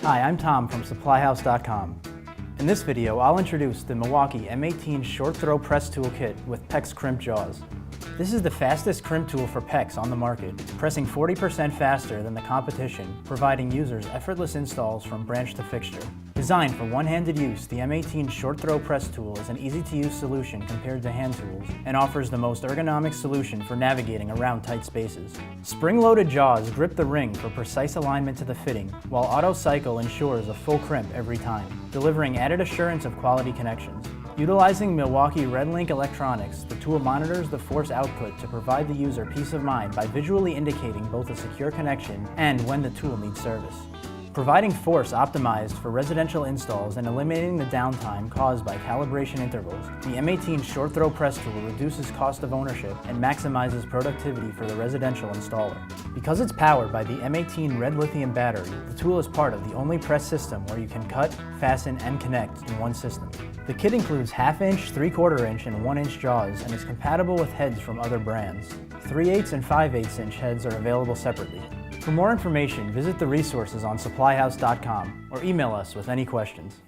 Hi, I'm Tom from SupplyHouse.com. In this video, I'll introduce the Milwaukee M18 Short Throw Press Toolkit with PEX Crimp jaws. This is the fastest crimp tool for PEX on the market, pressing 40% faster than the competition, providing users effortless installs from branch to fixture. Designed for one-handed use, the M18 Short Throw Press tool is an easy-to-use solution compared to hand tools and offers the most ergonomic solution for navigating around tight spaces. Spring-loaded jaws grip the ring for precise alignment to the fitting, while auto cycle ensures a full crimp every time, delivering added assurance of quality connections. Utilizing Milwaukee Redlink Electronics, the tool monitors the force output to provide the user peace of mind by visually indicating both a secure connection and when the tool needs service. Providing force optimized for residential installs and eliminating the downtime caused by calibration intervals, the M18 Short Throw Press tool reduces cost of ownership and maximizes productivity for the residential installer. Because it's powered by the M18 Red Lithium battery, the tool is part of the only press system where you can cut, fasten, and connect in one system. The kit includes 1/2 inch, 3/4 inch, and 1 inch jaws and is compatible with heads from other brands. 3/8 and 5/8 inch heads are available separately. For more information, visit the resources on SupplyHouse.com or email us with any questions.